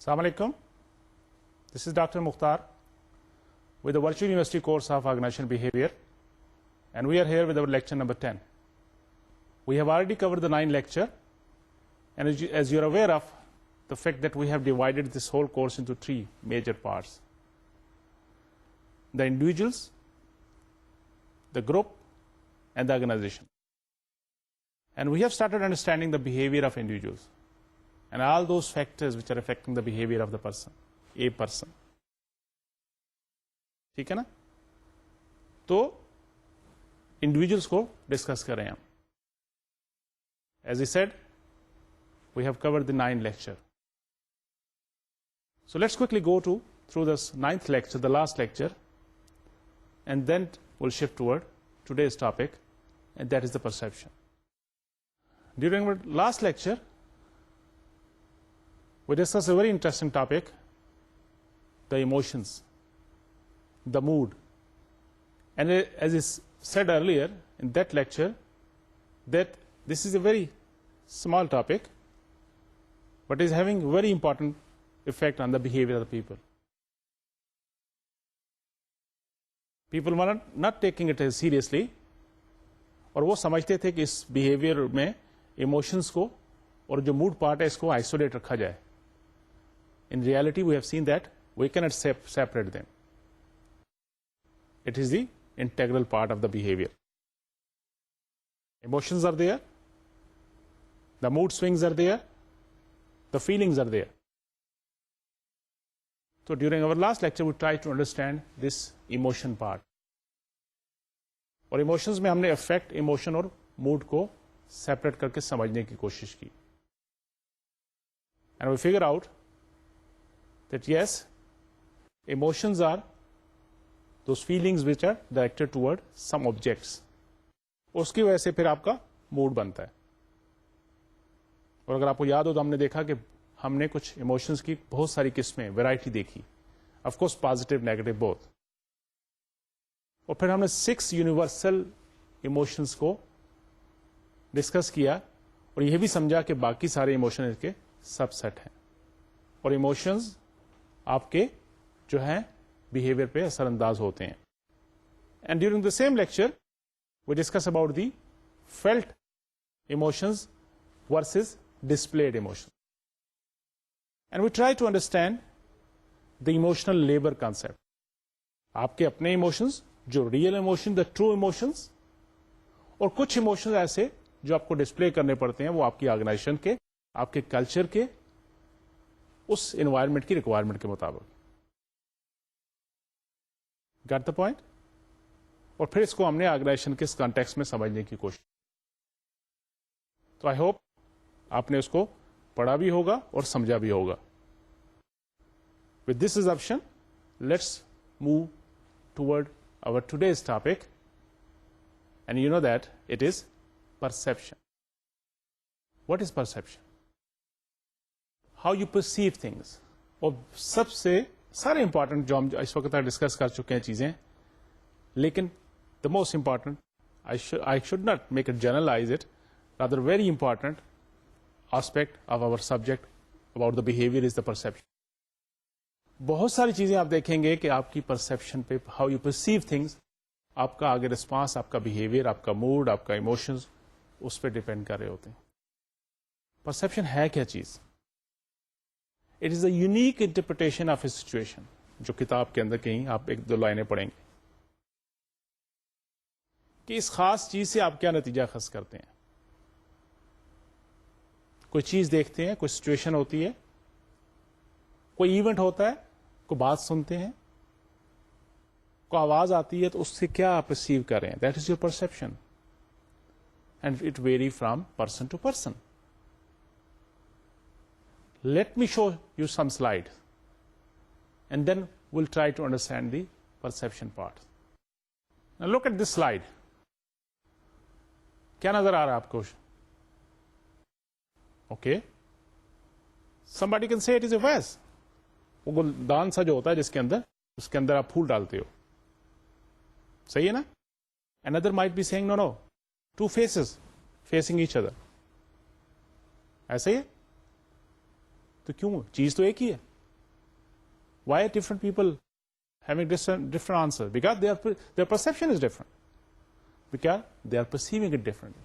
Assalamu alaikum. This is Dr. Mukhtar with the Virtual University course of Organizational Behavior, and we are here with our lecture number 10. We have already covered the 9 lecture, and as you are aware of the fact that we have divided this whole course into 3 major parts: the individuals, the group, and the organization. And we have started understanding the behavior of individuals and all those factors which are affecting the behavior of the person, a person. ٹھیک ہے نا؟ تو individuals کو discuss کریں ہم. As I said we have covered the 9 lecture. So let's quickly go through this 9th lecture, the last lecture, and then we'll shift toward today's topic, and that is the perception. During our last lecture, we discussed a very interesting topic, the emotions, the mood. And as is said earlier in that lecture, that this is a very small topic, but is having very important effect on the behavior of the people. People were not taking it as seriously, اور وہ سمجھتے تھے کہ اس behaviour میں emotions کو اور جو mood part ہے اس کو آئسولیٹ رکھا جائے. In reality, we have seen that we cannot separate them. It is the integral part of the behavior. Emotions are there, the mood swings are there, the feelings are there. So during our last lecture, we tried to understand this emotion part. اور emotions میں ہم نے affect emotion اور mood کو separate کر کے سمجھنے کی کوشش کی. And we figure out that yes emotions are those feelings which are directed toward some objects. اس کی وجہ سے پھر آپ کا موڈ بنتا ہے. اور اگر آپ کو یاد ہو تو ہم نے دیکھا کہ ہم نے کچھ ایموشنز کی بہت ساری قسمیں ویرائٹی دیکھی, of course positive negative both. اور پھر ہم نے 6 یونیورسل ایموشنز کو ڈسکس کیا اور یہ بھی سمجھا کہ باقی سارے ایموشن کے سب سیٹ ہیں, اور ایموشنز آپ کے جو ہیں بیہیویئر پہ اثر انداز ہوتے ہیں. And during the same lecture we discuss about the felt emotions versus displayed emotion, and we try to understand the emotional labour concept. آپ کے اپنے ایموشنز جو real emotion, the true emotions, اور کچھ ایموشنز ایسے جو آپ کو ڈسپلے کرنے پڑتے ہیں وہ آپ کی آرگنائزیشن کے, آپ کے کلچر کے, اس انوائرمنٹ کی ریکوائرمنٹ کے مطابق. Get the point? اور پھر اس کو ہم نے آرگنائزیشن کے کانٹیکسٹ میں سمجھنے کی کوشش. تو آئی ہوپ آپ نے اس کو پڑھا بھی ہوگا اور سمجھا بھی ہوگا. With this assumption, let's move toward our today's topic, and you know that it is perception. What is perception? How you perceive things. اور سب سے سارے امپورٹنٹ جو ہم اس وقت تک ڈسکس کر چکے ہیں چیزیں, لیکن the most important, I should not make it generalize it, rather very important aspect of our subject about the behavior is the perception. بہت ساری چیزیں آپ دیکھیں گے کہ آپ کی پرسپشن پہ, ہاؤ یو پرسیو تھنگس, آپ کا آگے ریسپانس, آپ کا بیہیویئر, آپ کا موڈ, آپ کا ایموشنز اس پہ ڈپینڈ کر رہے ہوتے ہیں. پرسپشن ہے کیا چیز؟ It as a unique interpretation of a situation, جو کتاب کے اندر کہیں آپ 1-2 لائنیں پڑھیں گے کہ اس خاص چیز سے آپ کیا نتیجہ اخذ کرتے ہیں. کوئی چیز دیکھتے ہیں, کوئی سچویشن ہوتی ہے, کوئی ایونٹ ہوتا ہے, کوئی بات سنتے ہیں, کوئی آواز آتی ہے, تو اس سے کیا آپ پرسیو کر رہے ہیں, that is your perception, and it vary from person to person. Let me show you some slide and then will try to understand the perception part. Look at this slide. کیا نظر آ رہا ہے آپ کو؟ Okay, somebody can say it is a vase. وہ گلدان سا جو ہوتا ہے جس کے اندر, اس کے اندر آپ پھول ڈالتے ہو, صحیح ہے نا؟ Another might be saying no, 2 faces facing each other. ایسا ہی ہے. تو کیوں؟ چیز تو ایک ہی ہے, Why different people having different answer? Because their perception is different. Because they are perceiving it differently.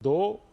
2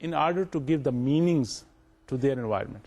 in order to give the meanings to their environment.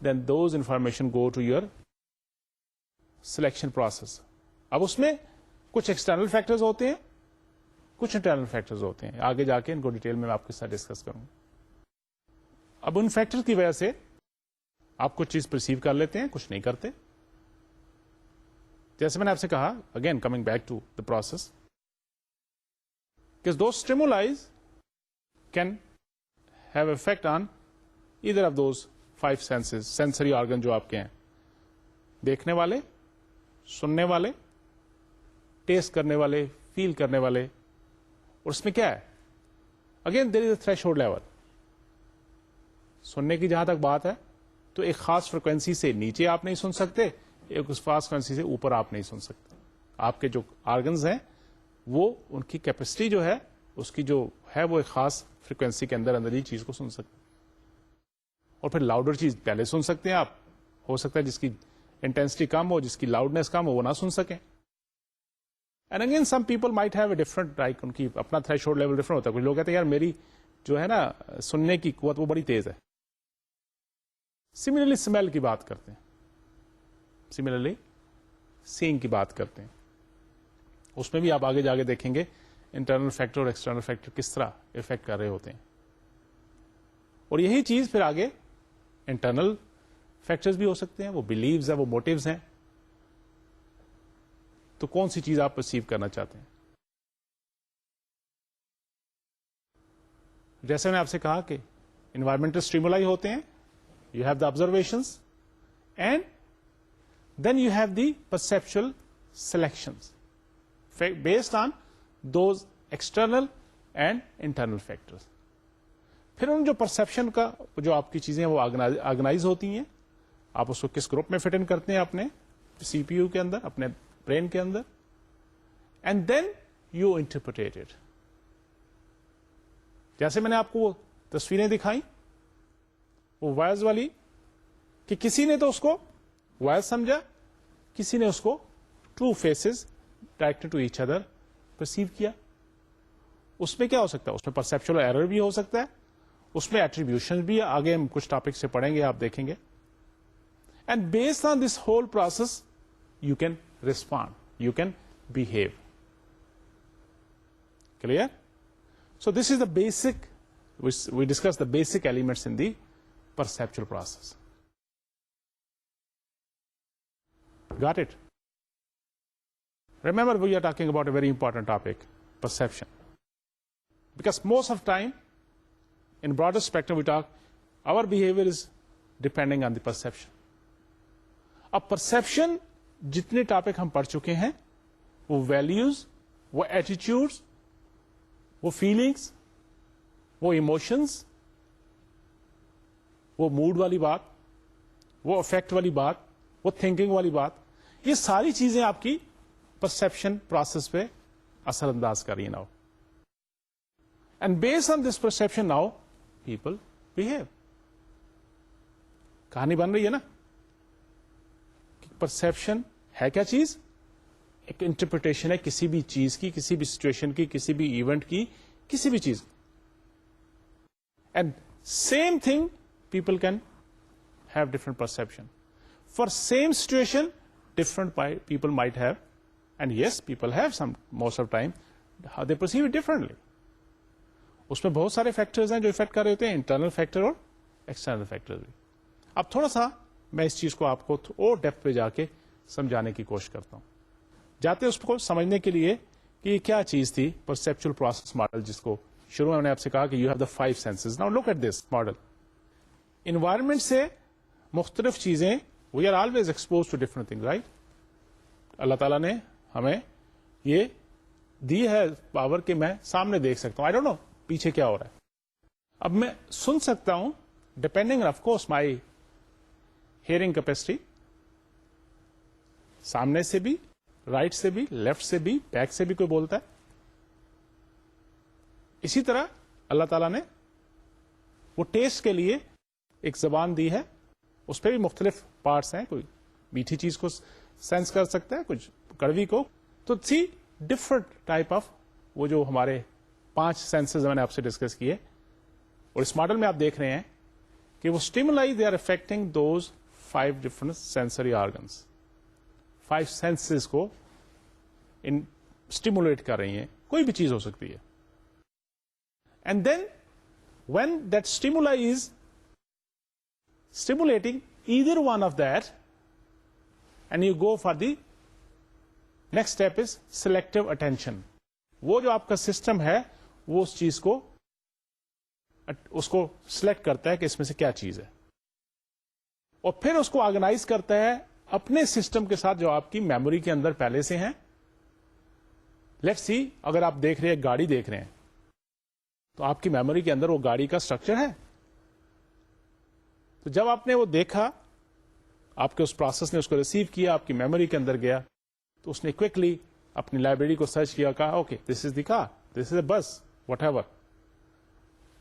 then those information go to your selection process. اب اس میں کچھ external factors ہوتے ہیں, کچھ internal factors ہوتے ہیں. آگے جا کے ان کو ڈیٹیل میں آپ کے ساتھ ڈسکس کروں. اب ان فیکٹر کی وجہ سے آپ کچھ چیز پرسیو کر لیتے ہیں, کچھ نہیں کرتے. جیسے میں نے آپ سے کہا, again coming back to the process, کہ those stimulus can have effect on either of those 5 senses, sensory organ جو آپ کے ہیں, دیکھنے والے, سننے والے, ٹیسٹ کرنے والے, فیل کرنے والے. اور اس میں کیا ہے, again there is a threshold level. سننے کی جہاں تک بات ہے تو ایک خاص فریکوینسی سے نیچے آپ نہیں سن سکتے, ایک خاص فریکوینسی سے اوپر آپ نہیں سن سکتے. آپ کے جو آرگنز ہیں وہ ان کی کیپیسٹی جو ہے اس کی جو ہے وہ ایک خاص فریکوینسی کے اندر ہی چیز کو سن سکتے. اور پھر لاؤڈر چیز پہلے سن سکتے ہیں آپ, ہو سکتا ہے جس کی انٹینسٹی کم ہو, جس کی لاؤڈنیس کم ہو, وہ نہ سن سکیں. And again some people might have a different, like ان کی اپنا تھریش ہولڈ لیول ڈفرنٹ ہوتا ہے. کچھ لوگ کہتے ہیں یار میری جو ہے نا سننے کی قوت وہ بڑی تیز ہے. سملرلی اسمیل کی بات کرتے ہیں, سملرلی سینگ کی بات کرتے ہیں. اس میں بھی آپ آگے جا کے دیکھیں گے انٹرنل فیکٹر اور ایکسٹرنل فیکٹر کس طرح افیکٹ کر رہے ہوتے ہیں. اور یہی چیز پھر آگے انٹرنل فیکٹرز بھی ہو سکتے ہیں, وہ بلیوز ہیں, وہ موٹیوز ہیں. تو کون سی چیز آپ پرسیو کرنا چاہتے ہیں؟ جیسے میں نے آپ سے کہا کہ انوائرمنٹل اسٹیمولائی ہوتے ہیں, you have the observations and then you have the perceptual selections based on those external and internal factors. پھر ان جو پرسپشن کا جو آپ کی چیزیں وہ آرگنائز ہوتی ہیں, آپ اس کو کس گروپ میں فٹ ان کرتے ہیں اپنے سی پی یو کے اندر, اپنے برین کے اندر, and then you interpret it. جیسے میں نے آپ کو وہ تصویریں دکھائیں وہ وائز والی, کہ کسی نے تو اس کو وائز سمجھا, کسی نے اس کو two faces directed to each other perceive کیا. اس میں کیا ہو سکتا ہے, اس میں پرسپچل ایرر بھی ہو سکتا ہے, اس میں ایٹریبیوشن بھی, آگے ہم کچھ ٹاپک سے پڑھیں گے, آپ دیکھیں گے. And based on this whole process you can respond, you can behave. Clear? So this is the basic, we discuss the basic elements in the perceptual process. Got it? Remember, we are talking about a very important topic, perception. Because most of the time, in broader spectrum we talk, our behavior is depending on the perception. اب perception جتنے topic ہم پڑھ چکے ہیں وہ values, وہ attitudes, وہ feelings, وہ ایموشنز, وہ موڈ والی بات, وہ افیکٹ والی بات, وہ تھنکنگ والی بات, یہ ساری چیزیں آپ کی پرسپشن پروسیس پہ اثر انداز کر رہی ہیں now. And based on this perception now people behave. کہانی بن رہی ہے نا. پرسپشن ہے کیا چیز؟ ایک انٹرپریٹیشن ہے کسی بھی چیز کی, کسی بھی سچویشن کی, کسی بھی ایونٹ کی, کسی بھی چیز. And same thing people can have different perception. For same situation, different people might have, and yes, people have some, most of the time, how they perceive it differently. اس میں بہت سارے فیکٹرز ہیں جو effect کر رہے ہوتے ہیں, internal factor اور ایکسٹرنل فیکٹر بھی. اب تھوڑا سا میں اس چیز کو آپ کو اور ڈیپتھ پہ جا کے سمجھانے کی کوشش کرتا ہوں. جاتے اس کو سمجھنے کے لیے کہ یہ کیا چیز تھی پرسپچل پروسیس ماڈل, جس کو شروع میں نے آپ سے کہا کہ you have the 5 senses. Now look at this model. Environment سے مختلف چیزیں, we are always expose to different thing, right. اللہ تعالیٰ نے ہمیں یہ دی ہے پاور کہ میں سامنے دیکھ سکتا ہوں, آئی ڈونٹ نو پیچھے کیا ہو رہا ہے. اب میں سن سکتا ہوں depending of course my hearing capacity, سامنے سے بھی, رائٹ سے بھی, لیفٹ سے بھی, بیک سے بھی کوئی بولتا ہے. اسی طرح اللہ تعالیٰ نے وہ ٹیسٹ کے لیے ایک زبان دی ہے, اس پہ بھی مختلف پارٹس ہیں, کوئی میٹھی چیز کو سینس کر سکتا ہے, کچھ کڑوی کو. تو سی ڈفرنٹ ٹائپ آف وہ جو ہمارے 5 سینسز میں نے آپ سے ڈسکس کیے. اور اس ماڈل میں آپ دیکھ رہے ہیں کہ وہ stimuli they are affecting those 5 different sensory organs, 5 senses کو stimulate کر رہی ہیں. کوئی بھی چیز ہو سکتی ہے. And then when that stimuli is stimulating either one of that, and you go for the next step is selective attention. وہ جو آپ کا سسٹم ہے وہ اس چیز کو اس کو سلیکٹ کرتا ہے کہ اس میں سے کیا چیز ہے, اور پھر اس کو آرگنائز کرتا ہے اپنے سسٹم کے ساتھ جو آپ کی میموری کے اندر پہلے سے ہیں. لیٹس سی, اگر آپ دیکھ رہے ہیں گاڑی دیکھ رہے ہیں تو آپ کی میموری کے اندر وہ گاڑی کا اسٹرکچر ہے. تو جب آپ نے وہ دیکھا, آپ کے اس پروسیس نے اس کو ریسیو کیا, آپ کی میموری کے اندر گیا, تو اس نے کوئکلی اپنی لائبریری کو سرچ کیا, کہا اوکے دس از دی کار, دس از اے بس, what ever.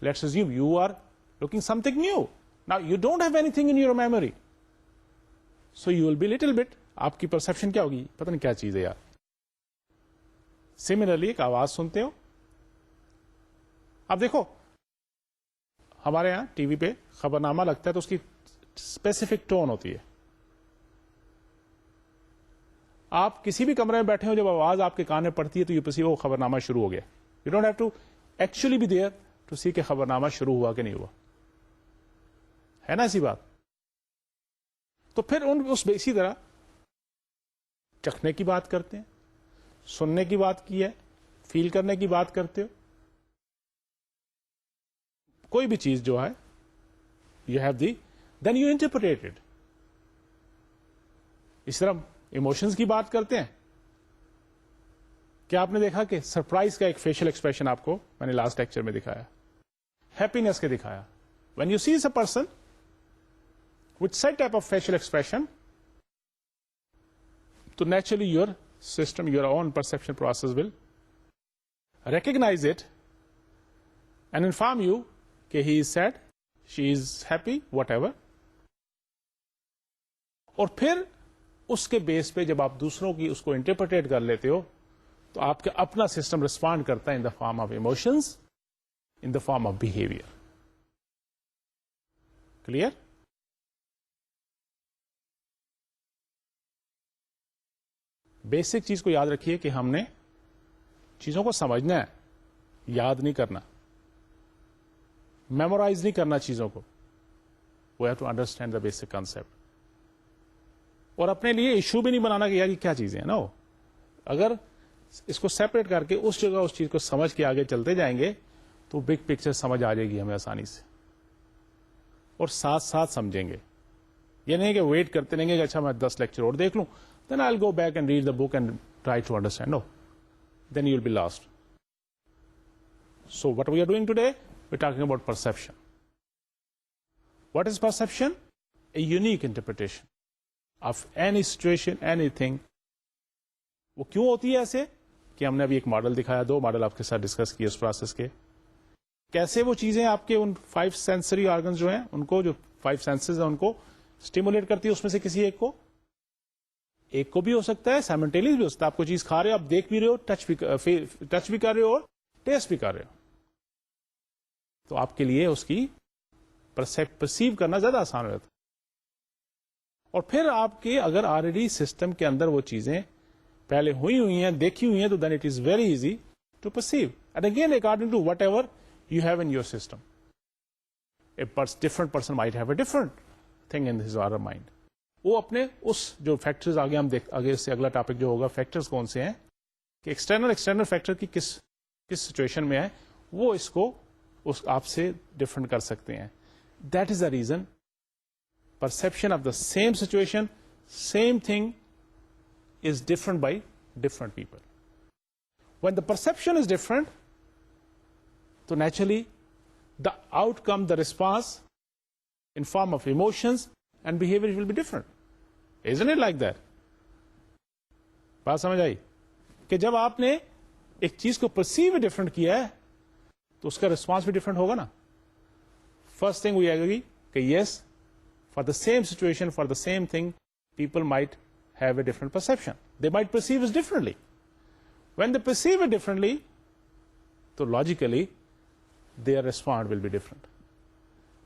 Let's assume you are looking something new. Now you don't have anything in your memory, so you will be little bit, آپ کی پرسپشن کیا ہوگی, پتہ نہیں کیا چیز ہے یار. سملرلی ایک آواز سنتے ہو, اب دیکھو ہمارے یہاں ٹی وی پہ خبرنامہ لگتا ہے تو اس کی اسپیسیفک ٹون ہوتی ہے. آپ کسی بھی کمرے میں بیٹھے ہو, جب آواز آپ کے کان میں پڑتی ہے تو یہ پسی وہ خبرنامہ شروع ہو گیا. You don't have to actually be there to see کہ خبرنامہ شروع ہوا کہ نہیں ہوا, ہے نا ایسی بات. تو پھر اس اسی طرح چکھنے کی بات کرتے ہیں, سننے کی بات کی ہے, فیل کرنے کی بات کرتے ہو. کوئی بھی چیز جو ہے you have the then you interpret it. اس طرح ایموشنز کی بات کرتے ہیں. کیا آپ نے دیکھا کہ سرپرائز کا ایک فیشل ایکسپریشن آپ کو میں نے لاسٹ لیکچر میں دکھایا, ہیپینس کے دکھایا. When you see a person with such type of facial expression, تو naturally your system, your own perception process will recognise it and inform you کہ he is sad, she is happy, whatever. اور پھر اس کے بیس پہ جب آپ دوسروں کی اس کو انٹرپریٹ کر لیتے ہو تو آپ کا اپنا سسٹم ریسپونڈ کرتا ہے in the form of emotions, in the form of behaviour. Clear? Basic چیز کو یاد رکھیے کہ ہم نے چیزوں کو سمجھنا ہے, یاد نہیں کرنا, میمورائز نہیں کرنا چیزوں کو. We have to understand the basic concept. اور اپنے لیے ایشو بھی نہیں بنانا کہ یار یہ کیا چیزیں ہیں نا. اگر اس کو سیپریٹ کر کے اس جگہ اس چیز کو سمجھ کے آگے چلتے جائیں گے تو بگ پکچر سمجھ آ جائے گی ہمیں آسانی سے, اور ساتھ ساتھ سمجھیں گے. یہ نہیں کہ ویٹ کرتے رہیں گے کہ اچھا میں 10 لیکچر اور دیکھ لوں, then I'll go back and read the book and try to understand. No, then you'll be lost. So what we are doing today, we're talking about perception. What is perception? A unique interpretation of any situation, anything. وہ کیوں ہوتی ہے ایسے کہ ہم نے ابھی ایک ماڈل دکھایا, 2 ماڈل آپ کے ساتھ ڈسکس کیے اس پروسیس کے. کیسے وہ چیزیں آپ کے ان 5 سینسری آرگنز جو ہیں ان کو, جو 5 سینسز ہیں ان کو اسٹیمولیٹ کرتی ہے, اس میں سے کسی ایک کو بھی ہو سکتا ہے, سائملٹینیس بھی ہو سکتا ہے. آپ کو چیز کھا رہے ہو, آپ دیکھ بھی رہے ہو, ٹچ بھی کر رہے ہو اور ٹیسٹ بھی کر رہے ہو, تو آپ کے لیے اس کی پرسیو کرنا زیادہ آسان ہو جاتا ہے. اور پھر آپ کے اگر آلریڈی سسٹم کے اندر وہ چیزیں پہلے ہوئی ہیں, دیکھی ہوئی ہیں, تو then it is very easy to perceive. And again according to whatever you have in your system, a different person might have a different thing in his or mind. وہ اپنے اس جو فیکٹرز آگے ہم آگے سے اگلا topic جو ہوگا فیکٹرز کون سے ہیں کہ ایکسٹرنل فیکٹر کی کس سچویشن میں ہے, وہ اس کو آپ سے ڈفرنٹ کر سکتے ہیں. That is the reason perception of the same situation, same thing is different by different people. When the perception is different, so naturally the outcome, the response in form of emotions and behavior will be different. Isn't it like that? بات سمجھ آئی کہ جب آپ نے ایک چیز کو perceive different کیا ہے تو اس کا response بھی different ہوگا نا. First thing we agree کہ yes, for the same situation, for the same thing, people might have a different perception. They might perceive it differently. When they perceive it differently, so logically, their response will be different.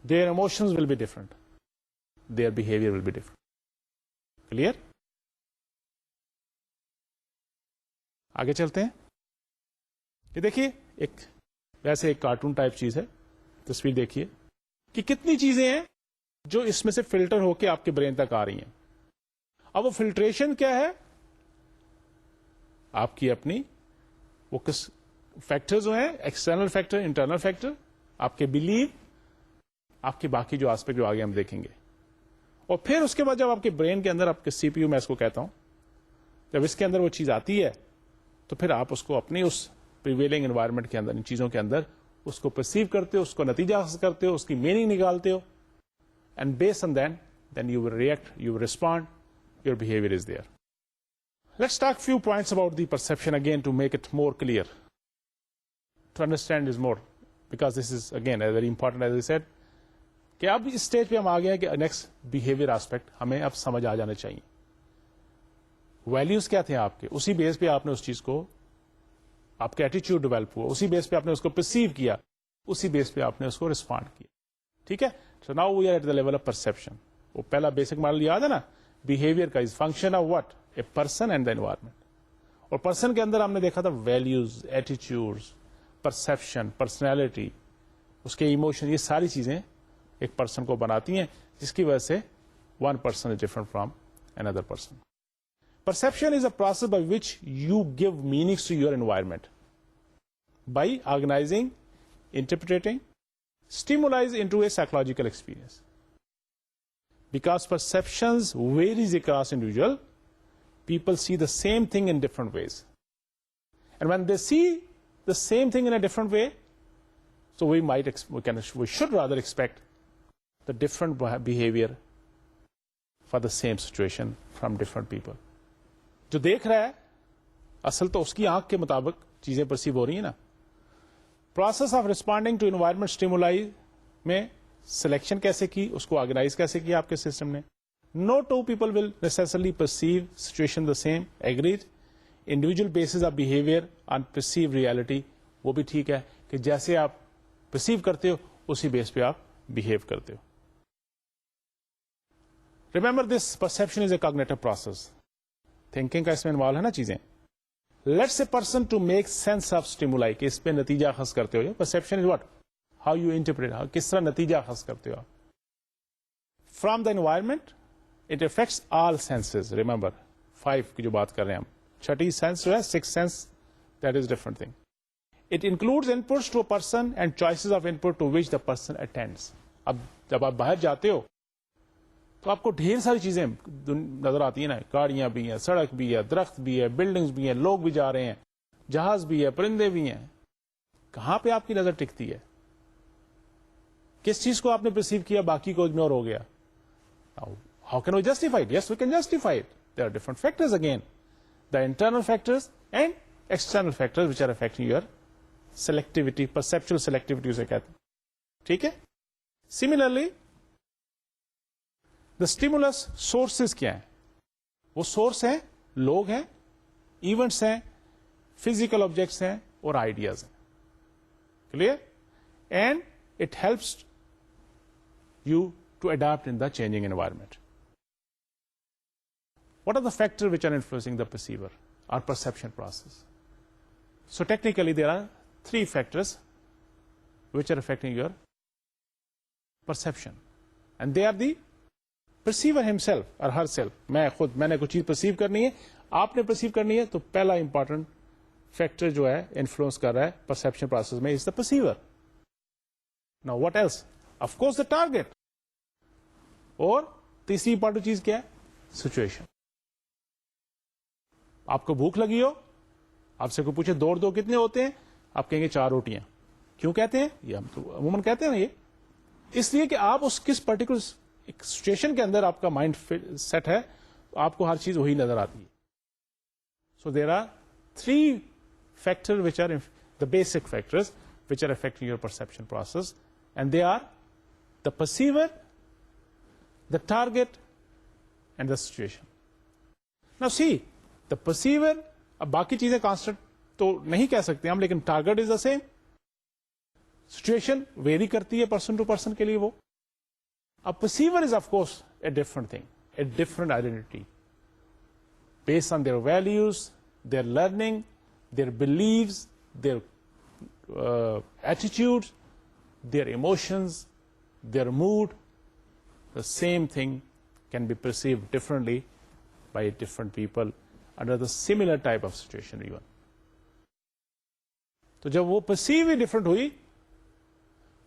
their emotions will be different, their behavior will be different. Clear? آگے چلتے ہیں. یہ دیکھیے ایک ویسے ایک cartoon type چیز ہے, تصویر دیکھیے کہ کتنی چیزیں ہیں جو اس میں سے فلٹر ہو کے آپ کے برین تک آ رہی ہیں. اب وہ فلٹریشن کیا ہے؟ آپ کی اپنی وہ کس فیکٹر جو ہیں, ایکسٹرنل فیکٹر, انٹرنل فیکٹر, آپ کے بلیو, آپ کے باقی جو آسپیکٹ جو آگے ہم دیکھیں گے. اور پھر اس کے بعد جب آپ کے برین کے اندر, آپ کے سی پی یو میں اس کو کہتا ہوں, جب اس کے اندر وہ چیز آتی ہے تو پھر آپ اس کو اپنی اس پریویلنگ انوائرمنٹ کے اندر, ان چیزوں کے اندر اس کو پرسیو کرتے ہو, اس کو نتیجہ حاصل کرتے ہو, اس کی میننگ نکالتے ہو, and base on then you will react, you will respond, your behaviour is there. Let's talk few points about the perception again to make it more clear, to understand is more, because this is again very important as I said, کہ اب اس stage پہ ہم آ گئے ہیں کہ next behaviour aspect ہمیں اب سمجھ آ جانا چاہیے. ویلیوز کیا تھے آپ کے, اسی بیس پہ آپ نے اس چیز کو, آپ کا ایٹیچیوڈ ڈیولپ ہوا, اسی بیس پہ آپ نے اس کو پرسیو کیا, اسی بیس پہ آپ نے اس کو ریسپونڈ کیا. ٹھیک ہے, so now we are at the level of perception. وہ پہلا بیسک ماڈل یاد ہے نا, بہیویئر کا is function of what, a person and the environment. اور پرسن کے اندر ہم نے دیکھا تھا ویلیوز, ایٹیچیوڈ, پرسپشن, پرسنالٹی, اس کے ایموشن, یہ ساری چیزیں ایک پرسن کو بناتی ہیں, جس کی وجہ سے one person is different from another person. Perception is a process by which you give meanings to your environment by organizing, interpreting, stimuli into a psychological experience. Because perceptions varies across individual, people see the same thing in different ways. And when they see the same thing in a different way, so we should rather expect the different behavior for the same situation from different people. جو دیکھ رہا ہے اصل تو اس کی آنکھ کے مطابق چیزیں پرسیو ہو رہی ہیں نا. Process of responding to environment stimuli میں سلیکشن کیسے کی, اس کو آرگنائز کیسے کیا آپ کے سسٹم نے. No two people will necessarily perceive situation the same, agreed. Individual bases of behaviour on perceive reality, وہ بھی ٹھیک ہے کہ جیسے آپ پرسیو کرتے ہو اسی بیس پہ آپ بہیو کرتے ہو. Remember this perception is a cognitive process. Thinking کا اس میں انوالو ہے نا چیزیں. Let's a person to make sense of stimuli, کہ اس پہ نتیجہ اخذ کرتے ہو. Perception is what, how you interpret, کس طرح نتیجہ اخذ کرتے ہو آپ from the environment. It affects all senses. Remember 5 کی جو بات کر رہے ہیں ہم, چھٹی سینس جو ہے, 6 sense, that is different thing. It includes inputs to a person and choices of input to which the person attends. اب جب آپ باہر جاتے ہو تو آپ کو ڈھیر ساری چیزیں نظر آتی ہیں نا, گاڑیاں بھی ہیں, سڑک بھی ہے, درخت بھی ہے, بلڈنگز بھی ہیں, لوگ بھی جا رہے ہیں, جہاز بھی ہے, پرندے بھی ہیں. کہاں پہ آپ کی نظر ٹکتی ہے؟ کس چیز کو آپ نے پرسیو کیا, باقی کو اگنور ہو گیا. How can we justify it? Yes we can justify it. There are different factors again, the internal factors and external factors which are affecting your selectivity, perceptual selectivity اسے کہتے ہیں. ٹھیک ہے. سملرلی دا اسٹیمولس سورسز کیا ہیں؟ وہ source ہیں, لوگ ہیں, ایونٹس ہیں, فزیکل آبجیکٹس ہیں اور آئیڈیاز ہیں. Clear? And it helps you to adapt in the changing environment. What are the factor which are influencing the perceiver اور perception process? So technically there are 3 factors which are affecting your perception, and they are the perceiver himself اور her self. میں نے کوئی چیز perceive کرنی ہے, آپ نے پرسیو کرنی ہے, تو پہلا امپورٹنٹ فیکٹر جو ہے انفلوئنس کر رہا ہے پرسپشن پروسیس میں is the perceiver. Now what else? Of course the target. اور تیسری امپورٹنٹ چیز کیا ہے؟ سچویشن. آپ کو بھوک لگی ہو, آپ سے کوئی پوچھے 2 اور 2 کتنے ہوتے ہیں, آپ کہیں گے 4 روٹیاں. کیوں کہتے ہیں یہ؟ ہم تو عموماً کہتے ہیں نا, یہ اس لیے کہ آپ اس کس پرٹیکولر ایک سچویشن کے اندر آپ کا مائنڈ سیٹ ہے, تو آپ کو ہر چیز وہی نظر آتی ہے. So there are 3 factor which are the basic factors which are affecting your perception process, and they are the perceiver, the target and the situation. Now see the perceiver, اب باقی چیزیں کانسٹنٹ تو نہیں کہہ سکتے ہم, لیکن target is the same. Situation very کرتی ہے پرسن ٹو پرسن کے لیے, وہ A perceiver is, of course, a different thing, a different identity, based on their values, their learning, their beliefs, their attitudes, their emotions, their mood. The same thing can be perceived differently by different people under the similar type of situation even. تو جب وہ perceive ہی different ہوئی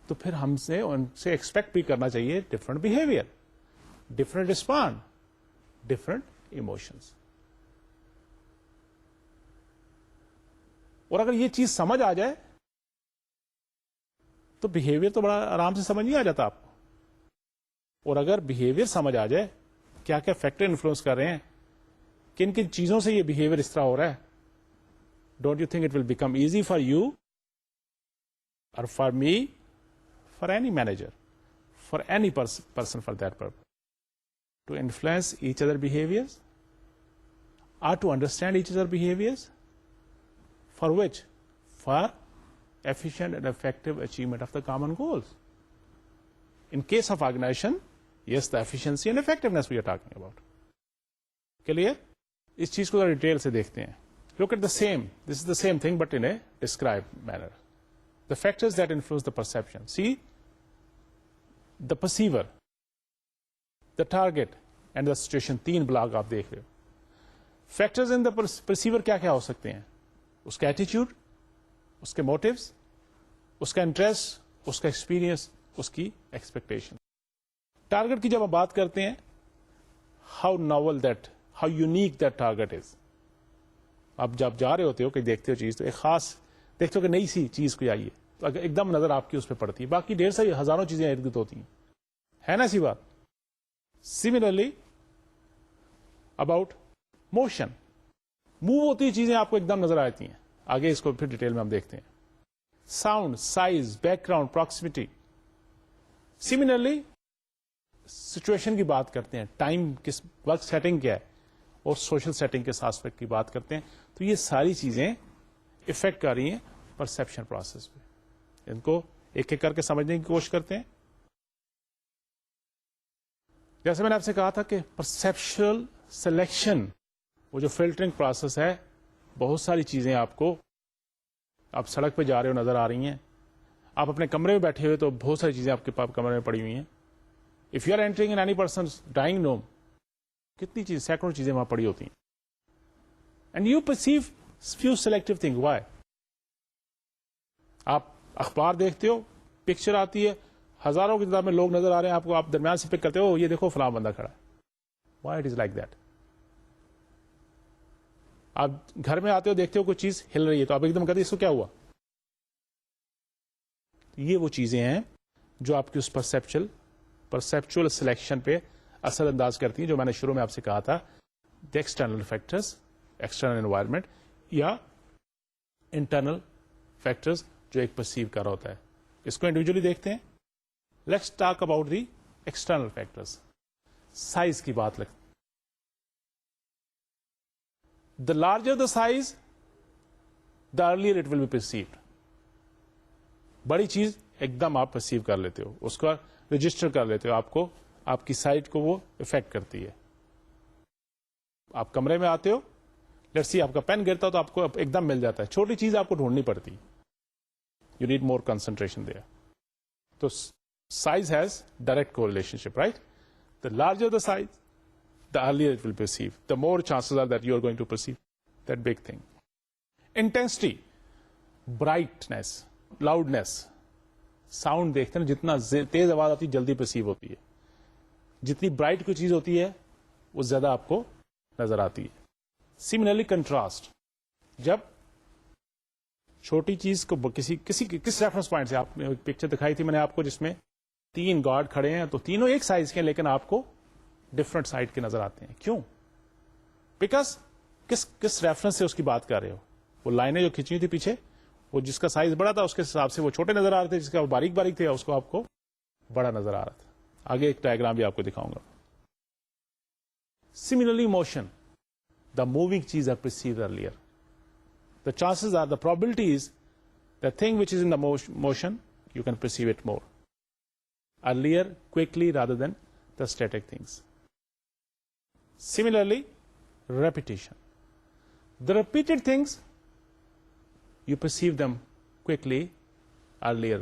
تو پھر ہم سے ان سے expect بھی کرنا چاہیے different behaviour, different respond, different emotions. اور اگر یہ چیز سمجھ آ جائے تو بہیویئر تو بڑا آرام سے سمجھ نہیں آ جاتا آپ کو. اور اگر بہیویئر سمجھ آ جائے کیا کیا فیکٹر انفلوئنس کر رہے ہیں, کن کن چیزوں سے یہ بہیویئر اس طرح ہو رہا ہے, don't you think it will become easy for you اور for me, for any manager, for any person for that purpose, to influence each other's behaviors or to understand each other's behaviors, for which? For efficient and effective achievement of the common goals. In case of organization, yes, the efficiency and effectiveness we are talking about. Clear? اس چیز کو detail سے دیکھتے ہیں. Look at the same, this is the same thing but in a described manner. The factors that influence the perception. See, the perceiver, the target and the situation, تین block آپ دیکھ رہے ہو. Factors ان دا پرسیور کیا کیا ہو سکتے ہیں؟ اس کا ایٹیچیوڈ, اس کے موٹیوز, اس کا انٹرسٹ, اس کا ایکسپیرئنس, اس کی ایکسپیکٹیشن. ٹارگیٹ کی جب ہم بات کرتے ہیں, how novel that, how unique that target is. آپ جب جا رہے ہوتے ہو کہ دیکھتے ہو چیز تو ایک خاص دیکھتے ہو کہ نئی سی چیز کوئی آئی ہے تو اگر ایک دم نظر آپ کی اس پہ پڑتی ہے, باقی ڈھیر ساری ہزاروں چیزیں ارد گرد ہوتی ہیں, ہے نا ایسی بات. سملرلی اباؤٹ موشن, موو ہوتی چیزیں آپ کو ایک دم نظر آتی ہیں. آگے اس کو پھر ڈیٹیل میں ہم دیکھتے ہیں. Sound, size, back ground, proximity. Similarly situation کی بات کرتے ہیں, ٹائم کس وقت سیٹنگ کیا ہے, اور سوشل سیٹنگ کے ساتھ کی بات کرتے ہیں. تو یہ ساری چیزیں افیکٹ کر رہی ہیں پرسپشن پروسیس پہ. ان کو ایک ایک کر کے سمجھنے کی کوشش کرتے ہیں. جیسے میں نے آپ سے کہا تھا کہ پرسپشنل سلیکشن, وہ جو فلٹرنگ پروسیس ہے, بہت ساری چیزیں آپ کو, آپ سڑک پہ جا رہے ہو نظر آ رہی ہیں, آپ اپنے کمرے میں بیٹھے ہوئے تو بہت ساری چیزیں آپ کے پاس کمرے میں پڑی ہوئی ہیں. If you are entering in any person's dining room, کتنی چیز, سینکڑوں چیزیں وہاں پڑی ہوتی ہیں. And you perceive few selective thing. Why? آپ اخبار دیکھتے ہو, پکچر آتی ہے, ہزاروں کی تعداد میں لوگ نظر آ رہے ہیں آپ کو, آپ درمیان سے پک کرتے ہو, یہ دیکھو فلاں بندہ کھڑا ہے. Why it is like that? آپ گھر میں آتے ہو, دیکھتے ہو کوئی چیز ہل رہی ہے تو آپ ایک دم کہتے اس کو کیا ہوا. یہ وہ چیزیں ہیں جو آپ کی اس پرسپچل سلیکشن پہ اثر انداز کرتی ہیں, جو میں نے شروع میں آپ سے کہا تھا, دی ایکسٹرنل فیکٹرز, ایکسٹرنل انوائرمنٹ, یا انٹرنل فیکٹرز جو ایک پرسیو کر رہا ہوتا ہے. اس کو انڈیویجلی دیکھتے ہیں. Let's talk about the external factors. Size کی بات لگتی, the larger the size the earlier it will be perceived. بڑی چیز ایک دم آپ پرسیو کر لیتے ہو, اس کا رجسٹر کر لیتے ہو, آپ کو, آپ کی سائٹ کو وہ افیکٹ کرتی ہے. آپ کمرے میں آتے ہو, لیٹس سی آپ کا پین گرتا ہو تو آپ کو ایک دم مل جاتا ہے. چھوٹی چیز آپ کو ڈھونڈنی پڑتی, you need more concentration there. تو سائز ہیز ڈائریکٹ کو relationship, right. The larger the size the earlier it will perceive, the more chances are that you are going to perceive that big thing. Intensity, brightness, loudness. Sound دیکھتے ہیں, جتنا تیز آواز آتی ہے جلدی perceive ہوتی ہے, جتنی برائٹ کوئی چیز ہوتی ہے وہ زیادہ آپ کو نظر آتی ہے. Similarly contrast, جب چھوٹی چیز کو کس ریفرنس پوائنٹ سے, آپ نے پکچر دکھائی تھی میں نے آپ کو جس میں 3 گارڈ کھڑے ہیں تو تینوں ایک سائز کے ہیں لیکن آپ کو ڈفرنٹ سائڈ کے نظر آتے ہیں. کیوں؟ بیکاز کس ریفرنس سے اس کی بات کر رہے ہو. وہ لائنیں جو کھینچی تھی پیچھے, وہ جس کا سائز بڑا تھا اس کے حساب سے وہ چھوٹے نظر آ رہے تھے, جس کا وہ باریک باریک تھے اس کو آپ کو بڑا نظر آ رہا تھا. آگے ایک ڈائیگرام بھی آپ کو دکھاؤں گا. سملرلی موشن, دا موونگ چیز are perceived earlier. The chances are, the probability is the thing which is in the motion you can perceive it more. earlier, quickly, rather than the static things. Similarly, repetition. The repeated things, you perceive them quickly, earlier.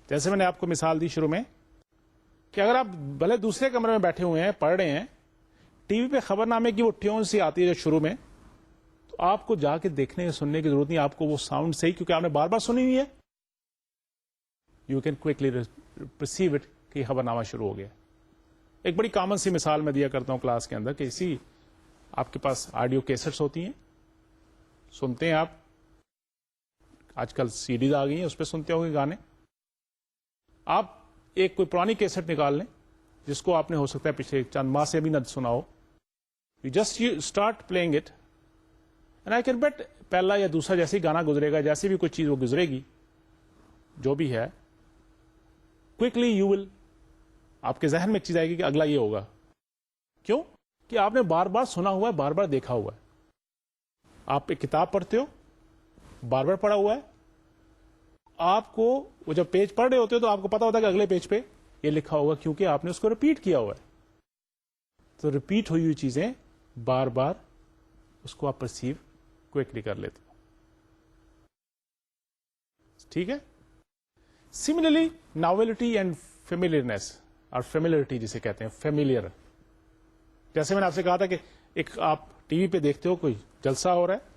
جیسے میں نے آپ کو مثال دی شروع میں کہ اگر آپ بھلے دوسرے کمرے میں بیٹھے ہوئے ہیں, پڑھ رہے ہیں, ٹی وی پہ خبر نامے کی وہ ٹیون سی آتی ہے جو شروع میں, تو آپ کو جا کے دیکھنے سننے کی ضرورت نہیں, آپ کو وہ ساؤنڈ صحیح, کیونکہ آپ نے بار بار سنی ہوئی ہے, you can quickly perceive it کہ خبر نامہ شروع ہو گیا. ایک بڑی کامن سی مثال میں دیا کرتا ہوں کلاس کے اندر کہ اسی آپ کے پاس آڈیو کیسٹس ہوتی ہیں, سنتے ہیں آپ, آج کل سی ڈیز آ گئی ہیں, اس پہ سنتے ہو گے گانے. آپ ایک کوئی پرانی کیسٹ نکال لیں جس کو آپ نے ہو سکتا ہے پچھلے چند ماہ سے بھی نہ سنا ہو, you just you start playing it and I can bet پہلا یا دوسرا جیسے ہی گانا گزرے گا, جیسی بھی کوئی چیز وہ گزرے گی جو بھی ہے, کوئکلی یو ول, آپ کے ذہن میں ایک چیز آئے گی کہ اگلا یہ ہوگا. کیوں؟ کہ آپ نے بار بار سنا ہوا ہے, بار بار دیکھا ہوا ہے. آپ ایک کتاب پڑھتے ہو, بار بار پڑھا ہوا ہے, آپ کو وہ جب پیج پڑھ رہے ہوتے ہو تو آپ کو پتا ہوتا ہے کہ اگلے پیج پہ یہ لکھا ہوگا, کیونکہ آپ نے اس کو ریپیٹ کیا ہوا ہے. تو ریپیٹ ہوئی ہوئی چیزیں بار بار اس کو آپ پرسیو کوئکلی کر لیتے ہو. ٹھیک ہے. سملرلی ناولٹی اینڈ فیملیئرنیس, اور فیملیئرٹی جسے کہتے ہیں, فیملیئر. جیسے میں نے آپ سے کہا تھا کہ ایک آپ ٹی وی پہ دیکھتے ہو کوئی جلسہ ہو رہا ہے,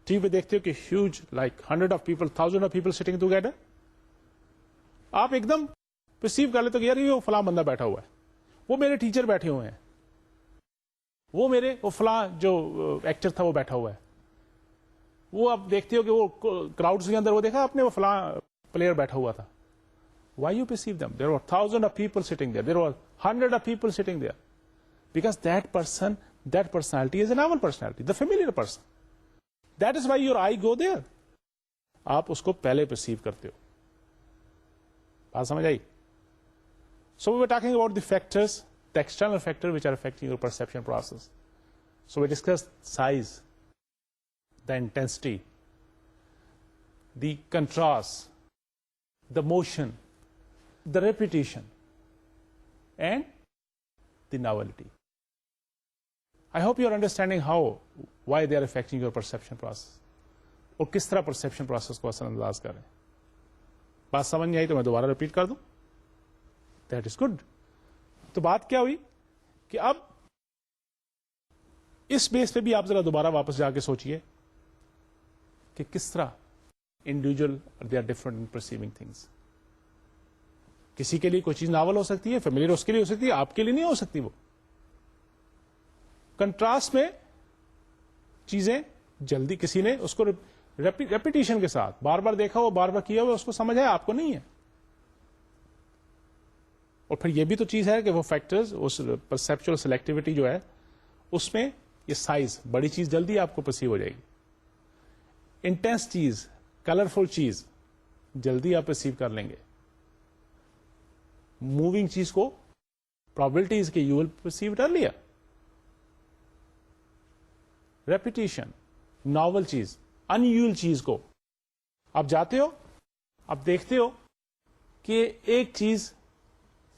ٹی وی پہ دیکھتے ہو کہ huge like 100 of people, 1000 of people sitting together, آپ ایک دم پرسیو کر لیتے ہو کہ یار یہ وہ فلاں بندہ بیٹھا ہوا ہے, وہ میرے ٹیچر بیٹھے ہوئے ہیں, وہ فلاں جو ایکٹر تھا وہ بیٹھا ہوا ہے. وہ آپ دیکھتے ہو کہ وہ کراؤڈز کے اندر وہ دیکھا آپ نے, وہ فلاں پلیئر بیٹھا ہوا تھا. Why you perceive them? There were 1000 of people sitting there. There were 100 of people sitting there. Because that person, that personality is a novel personality, the familiar person. That is why your eye go there. آپ اس کو پہلے perceive کرتے ہو. بات سمجھ آئی؟ So we were talking about the factors, the external factors which are affecting your perception process. So we discussed size, the intensity, the contrast, the motion, the repetition, and the novelty. I hope you are understanding why they are affecting your perception process. اور کس طرح perception process کو اثر انداز کریں. بات سمجھ نہیں آئی تو میں دوبارہ ریپیٹ کر دوں. That is good. تو بات کیا ہوئی کہ اب اس بیس پہ بھی آپ ذرا دوبارہ واپس جا کے سوچئے کہ کس طرح individual they are different in perceiving things. کسی کے لیے کوئی چیز ناول ہو سکتی ہے, فیملیئر اس کے لیے ہو سکتی ہے, آپ کے لیے نہیں ہو سکتی. وہ کنٹراسٹ میں چیزیں جلدی, کسی نے اس کو ریپیٹیشن کے ساتھ بار بار دیکھا ہو, بار بار کیا ہوا, اس کو سمجھ ہے, آپ کو نہیں ہے. اور پھر یہ بھی تو چیز ہے کہ وہ فیکٹرز, اس پرسپچل سلیکٹیوٹی جو ہے اس میں یہ سائز, بڑی چیز جلدی آپ کو پرسیو ہو جائے گی. انٹینس چیز, کلرفل چیز جلدی آپ پرسیو کر لیں گے. موونگ چیز کو پرابلٹی از کہ you will perceive it earlier. Repetition, novel چیز, ان یوزل چیز کو آپ جاتے ہو, آپ دیکھتے ہو کہ ایک چیز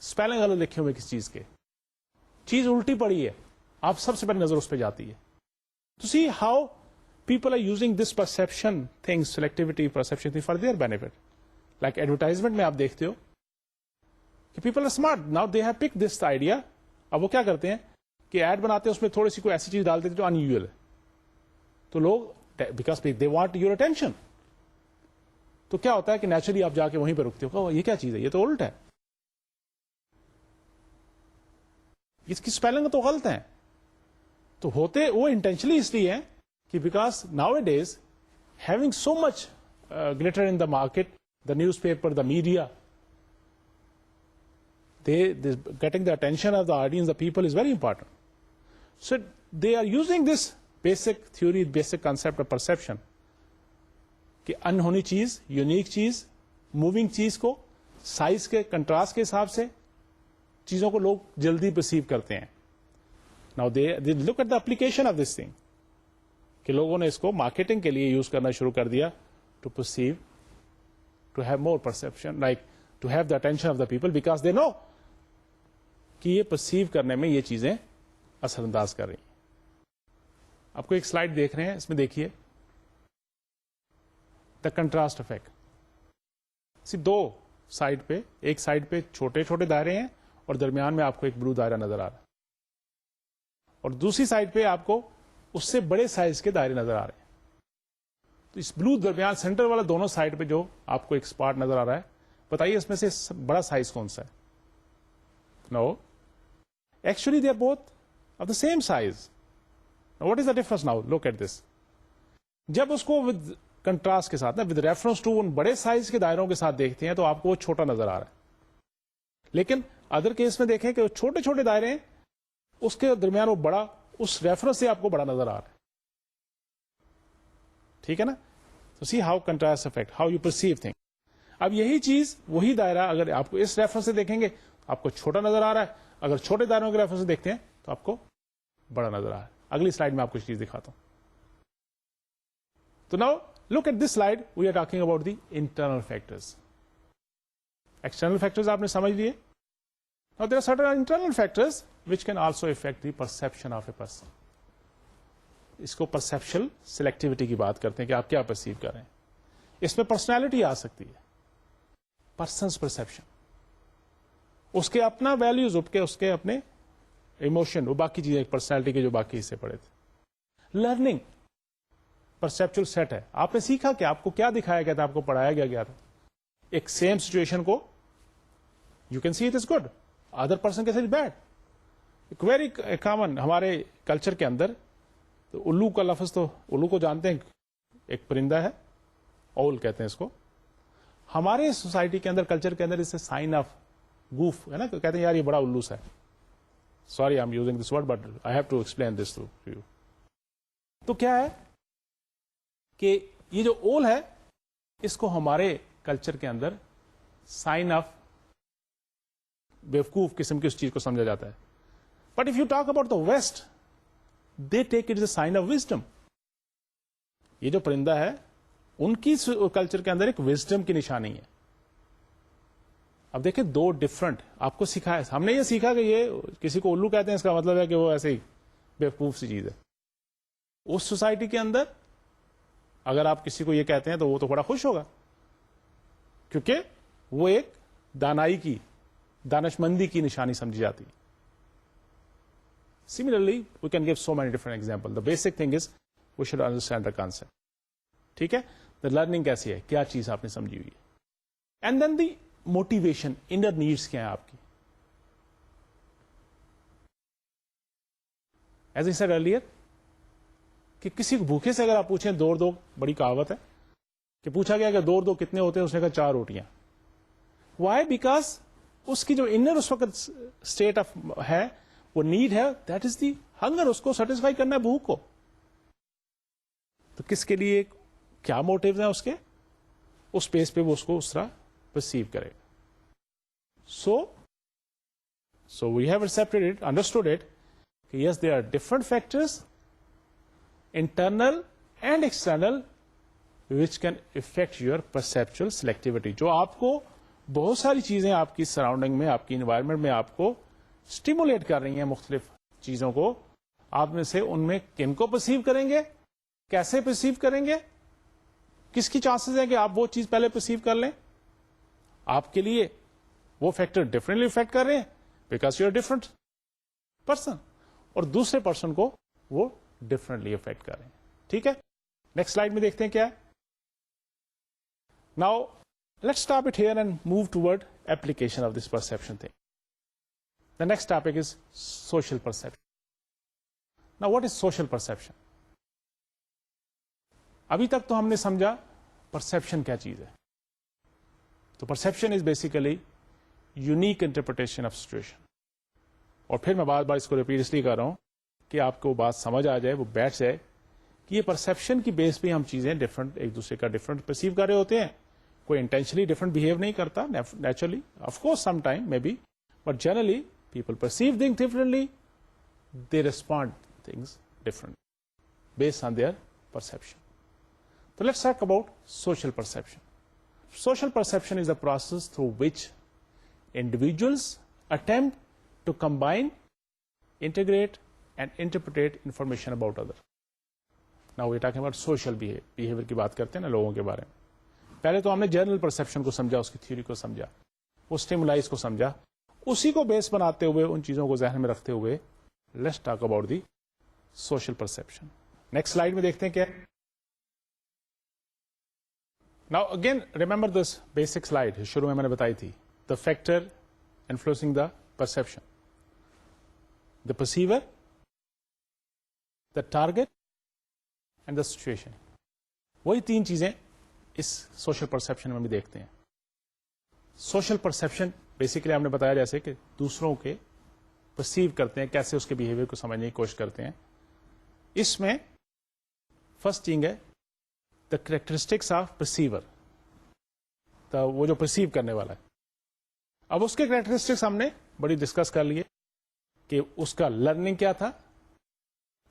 اسپیلنگ غلط لکھے ہوئے کس چیز کے, چیز الٹی پڑی ہے, آپ سب سے پہلے نظر اس پہ جاتی ہے. تو see how people are using this perception thing, selectivity perception thing for their benefit. Like advertisement میں آپ دیکھتے ہو کہ people are smart, now they have pick this idea. اب وہ کیا کرتے ہیں کہ ایڈ بناتے ہیں, اس میں تھوڑی سی کوئی ایسی چیز ڈال دیتے جو ان یوزل ہے, تو لوگ because they want your attention, تو کیا ہوتا ہے کہ نیچرلی آپ جا کے وہیں پہ رکتے ہو کہ یہ کیا چیز ہے, یہ تو الٹ ہے, اس کی اسپیلنگ تو غلط ہے. تو ہوتے وہ انٹینشنلی اس لیے ہیں کہ because nowadays having so much glitter in the market, the newspaper, the media, getting the attention of the audience, the people, is very important. So they are using this basic theory, basic concept of perception کہ انہونی چیز, unique چیز, moving چیز کو size کے contrast کے حساب سے چیزوں کو لوگ جلدی پرسیو کرتے ہیں. Now they look at the application of this thing کہ لوگوں نے اس کو مارکیٹنگ کے لیے یوز کرنا شروع کر دیا to perceive, to have more perception, like to have the attention of the people because they know کہ یہ پرسیو کرنے میں یہ چیزیں اثر انداز کر رہی ہیں. آپ کو ایک سلائڈ دیکھ رہے ہیں, اس میں دیکھیے دا کنٹراسٹ افیکٹ. دو سائڈ پہ, ایک سائڈ پہ چھوٹے چھوٹے دائرے ہیں اور درمیان میں آپ کو ایک بلو دائرہ نظر آ رہا ہے, اور دوسری سائڈ پہ آپ کو اس سے بڑے سائز کے دائرے نظر آ رہے ہیں. تو اس بلو درمیان سینٹر والا دونوں سائڈ پہ جو آپ کو ایک اسپاٹ نظر آ رہا ہے, بتائیے اس میں سے بڑا سائز کون سا ہے؟ No, actually they are both of the same size. What is the difference now? Look at this. جب اس کو ود کنٹراسٹ کے ساتھ نا, ود ریفرنس ٹو ان بڑے سائز کے دائروں کے ساتھ دیکھتے ہیں تو آپ کو وہ چھوٹا نظر آ رہا ہے. لیکن ادر کیس میں دیکھیں کہ وہ چھوٹے چھوٹے دائرے ہیں, اس کے درمیان وہ بڑا, اس ریفرنس سے آپ کو بڑا نظر آ رہا ہے. ٹھیک ہے نا؟ تو see how contrast effect, how you perceive thing. اب یہی چیز وہی دائرہ اگر آپ کو اس ریفرنس سے دیکھیں گے آپ کو چھوٹا نظر آ رہا ہے, اگر چھوٹے دائروں کے ریفرنس سے دیکھتے ہیں تو آپ کو بڑا نظر آ رہا ہے. اگلی سلائڈ میں آپ کو چیز دکھاتا ہوں. تو now look at this slide, we are talking about the internal factors. External factors آپ نے سمجھ لیے. Now there are certain internal factors which can also affect the perception of a person. اس کو پرسپشل سلیکٹیوٹی کی بات کرتے ہیں کہ آپ کیا پرسیو کر رہے ہیں. اس میں پرسنالٹی آ سکتی ہے, پرسنس پرسپشن, اس کے اپنا ویلوز, اس کے اپنے ایموشن, وہ باقی چیزیں پرسنالٹی کے جو باقی حصے پڑے تھے. لرننگ پرسپچل سیٹ ہے, آپ نے سیکھا کہ آپ کو کیا دکھایا گیا تھا, آپ کو پڑھایا گیا تھا. ایک سیم سچویشن کو you can see it is good, other person کے ساتھ بیڈ. ایک ویری کامن ہمارے کلچر کے اندر, تو الو کا لفظ, تو الو کو جانتے ہیں, ایک پرندہ ہے, اول کہتے ہیں اس کو. ہمارے سوسائٹی کے اندر, کلچر کے اندر, اس سے سائن آف گوف ہے نا, کہتے ہیں یار یہ بڑا الو سا ہے. Sorry I am using this word but I have to explain this to you. تو کیا ہے کہ یہ جو اول ہے, اس کو ہمارے کلچر کے اندر سائن آف بیوقوف قسم کی اس چیز کو سمجھا جاتا ہے. But if you talk about the west, they take it as a sign of wisdom. یہ جو پرندہ ہے ان کی کلچر کے اندر ایک وزڈم کی نشانی ہے. اب دیکھیں دو ڈفرنٹ آپ کو سکھایا, ہم نے یہ سیکھا کہ یہ کسی کو الو کہتے ہیں, اس کا مطلب ہے کہ وہ ایسے ہی بیوقوف سی چیز ہے. اس سوسائٹی کے اندر اگر آپ کسی کو یہ کہتے ہیں تو وہ تو بڑا خوش ہوگا, کیونکہ وہ ایک دانائی کی, دانشمندی کی نشانی سمجھی جاتی. Similarly we can give so many different example. The basic thing is we should understand the concept. ٹھیک ہے, دا لرننگ کیسی ہے, کیا چیز آپ نے سمجھی ہوئی ہے. And then the motivation, inner needs کیا ہیں آپ کی. ایز اے سیڈ ارلیئر کہ کسی کو بھوکے سے اگر آپ پوچھیں, دو دو بڑی کہاوت ہے کہ پوچھا گیا کہ دو کتنے ہوتے ہیں, اس نے کہا 4 روٹیاں. وائی؟ بیکاز اس کی جو انر اس وقت اسٹیٹ آف ہے, وہ نیڈ ہے, دیٹ از دی ہنگر, اس کو سیٹسفائی کرنا ہے بھوک کو. تو کس کے لیے کیا موٹیو ہیں اس کے, اس بیس پہ وہ اس کو اس طرح پرسیو کرے گا. So we have accepted it, understood it کہ yes they are different factors, internal and external, which can affect your perceptual selectivity. جو آپ کو بہت ساری چیزیں آپ کی سراؤنڈنگ میں, آپ کی انوائرمنٹ میں آپ کو اسٹیمولیٹ کر رہی ہیں مختلف چیزوں کو, آپ میں سے ان میں کن کو پرسیو کریں گے, کیسے پرسیو کریں گے, کس کی چانسز ہیں کہ آپ وہ چیز پہلے پرسیو کر لیں. آپ کے لیے وہ فیکٹر ڈفرینٹلی افیکٹ کر رہے ہیں because you are different person, اور دوسرے پرسن کو وہ ڈفرینٹلی افیکٹ کر رہے ہیں. ٹھیک ہے, نیکسٹ سلائڈ میں دیکھتے ہیں کیا ہے. Now let's stop it here and move toward application of this perception thing. The next topic is social perception. Now what is social perception? ابھی تک تو ہم نے سمجھا perception کیا چیز ہے. تو perception is basically unique interpretation of situation. اور پھر میں بار بار اس کو ریپیٹ اس لیے کر رہا ہوں کہ آپ کو بات سمجھ آ جائے, وہ بیٹھ جائے کہ یہ perception کی بیس پہ ہم چیزیں ڈفرنٹ, ایک دوسرے کا ڈفرنٹ پرسیو کر رہے ہوتے ہیں. کوئی انٹینشنلی ڈفرنٹ بہیو نہیں کرتا, naturally of course some time may be, but generally people perceive things differently, they respond things different based on their perception. تو let's talk about social perception. social perception is a process through which individuals attempt to combine, integrate, and interpret information about others. Now we're talking about social behavior کی بات کرتے ہیں نا لوگوں کے بارے میں. پہلے تو ہم نے جنرل پرسپشن کو سمجھا, اس کی تھیوری کو سمجھا, وہ اسٹیمولائز کو سمجھا, اسی کو بیس بناتے ہوئے, ان چیزوں کو ذہن میں رکھتے ہوئے let's talk about the social perception. Next slide میں دیکھتے ہیں کیا. Now again remember this basic slide, شروع میں نے بتائی تھی, the factor influencing the perception, the perceiver, the target and the situation. وہی تین چیزیں اس سوشل پرسپشن میں بھی دیکھتے ہیں. سوشل پرسپشن بیسیکلی آپ نے بتایا جیسے کہ دوسروں کے پرسیو کرتے ہیں, کیسے اس کے بہیویئر کو سمجھنے کی کوشش کرتے ہیں. اس میں فرسٹ تھنگ ہے دا کریکٹرسٹکس آف پرسیور, وہ جو پرسیو کرنے والا ہے. اب اس کے کریکٹرسٹکس ہم نے بڑی ڈسکس کر لیے کہ اس کا لرننگ کیا تھا,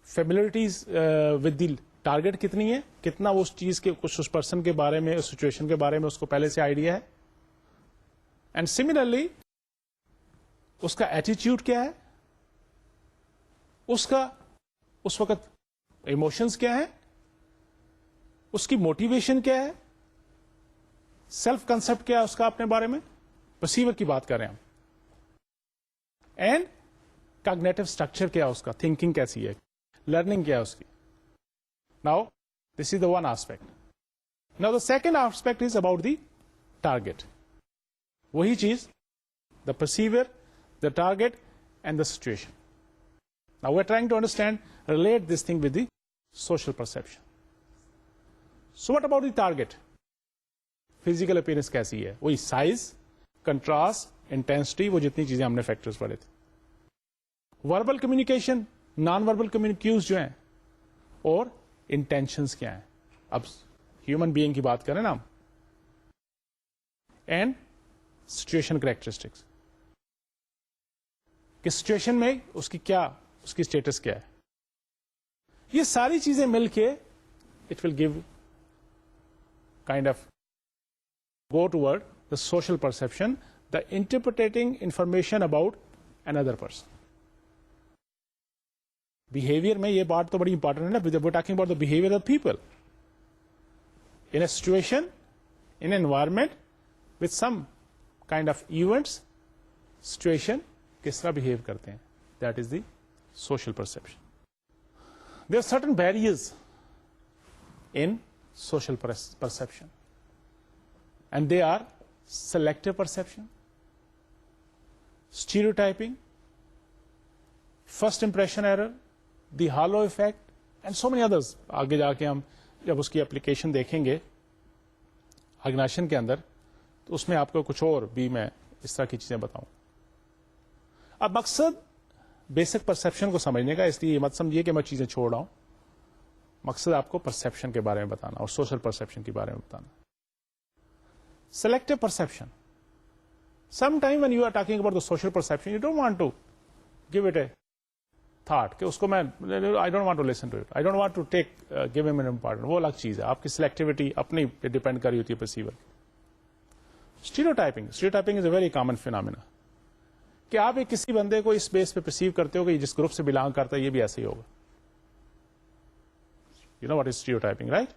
فیملیرٹیز ود دی ٹارگیٹ کتنی ہے, کتنا وہ اس چیز کے کچھ اس پرسن کے بارے میں, اس سچویشن کے بارے میں اس کو پہلے سے آئیڈیا ہے. اینڈ سملرلی اس کا ایٹیٹیوڈ کیا ہے, اس کا اس وقت ایموشنز کیا ہے, اس کی موٹیویشن کیا ہے, سیلف کنسپٹ کیا ہے اس کا اپنے بارے میں, پرسیور کی بات کر رہے ہیں ہم, اینڈ کاگنیٹو اسٹرکچر کیا ہے اس کا, تھنکنگ کیسی ہے, لرننگ کیا ہے اس کی. Now, this is the one aspect. Now, the second aspect is about the target. وہی چیز, the perceiver, the target, and the situation. Now, we're trying to understand, relate this thing with the social perception. So, what about the target? Physical appearance کیسی ہے, وہی size, contrast, intensity, وہ جتنی چیزیں ہم نے فیکٹرز پڑھے تھے. Verbal communication, non-verbal cues جو ہیں, اور انٹینشنس کیا ہیں. اب ہیومن بینگ کی بات کریں نا ہم, اینڈ سچویشن کریکٹرسٹکس, کہ سچویشن میں اس کی کیا, اس کی اسٹیٹس کیا ہے. یہ ساری چیزیں مل کے it will give kind of go toward the social perception, the interpreting information about another person. Behaviour میں یہ بات تو بڑی امپورٹنٹ ہے نا, we're talking about the behavior of people in a situation, in an environment with some kind of events, situation, کس طرح behave کرتے ہیں. That is the social perception. There are certain barriers in social perception, and they are selective perception, stereotyping, first impression error, the halo effect, and so many others. آگے جا کے ہم جب اس کی اپلیکیشن دیکھیں گے آرگنائزیشن کے اندر, تو اس میں آپ کو کچھ اور بھی میں اس طرح کی چیزیں بتاؤں. اب مقصد بیسک پرسپشن کو سمجھنے کا, اس لیے یہ مت سمجھیے کہ میں چیزیں چھوڑ رہا ہوں. مقصد آپ کو پرسپشن کے بارے میں بتانا اور سوشل پرسپشن کے بارے میں بتانا. Selective perception, some time when you are talking about the social perception, you don't want to give it a thought کہ اس کو میں I don't want to listen to it, I don't want to take give M N important. وہ الگ چیز ہے, آپ کی سلیکٹیوٹی اپنی پہ ڈیپینڈ کر رہی ہوتی ہے پرسیور. Stereotyping is a very common phenomena, کہ آپ ایک کسی بندے کو اس بیس پہ پرسیو کرتے ہو کہ جس گروپ سے بلانگ کرتا ہے یہ بھی ایسے ہی ہوگا. You know what is stereotyping, right?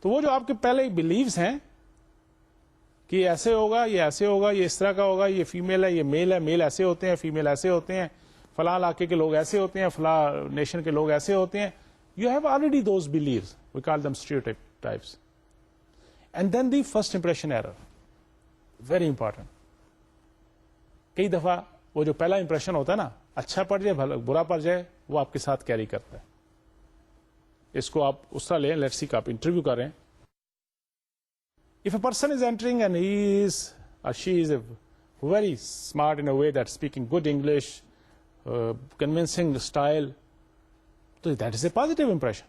تو وہ جو آپ کے پہلے بلیوز ہیں کہ یہ ایسے ہوگا, یہ ایسے ہوگا, یہ اس طرح کا ہوگا, یہ فیمیل ہے, یہ میل ہے, میل ایسے ہوتے ہیں, فیمیل ایسے ہوتے ہیں, فلاں علاقے کے لوگ ایسے ہوتے ہیں, فلاں نیشن کے لوگ ایسے ہوتے ہیں. You have already those beliefs, we call them stereotypes. And then the first impression error, very important. کئی دفعہ وہ جو پہلا امپریشن ہوتا ہے نا, اچھا پڑ جائے برا پڑ جائے, وہ آپ کے ساتھ کیری کرتا ہے. اس کو آپ اس طرح لیں, لیٹس سی کہ آپ انٹرویو کر رہے ہیں. If a person is entering and he is or she is very smart in a way that speaking good English, convincing style, so that is a positive impression.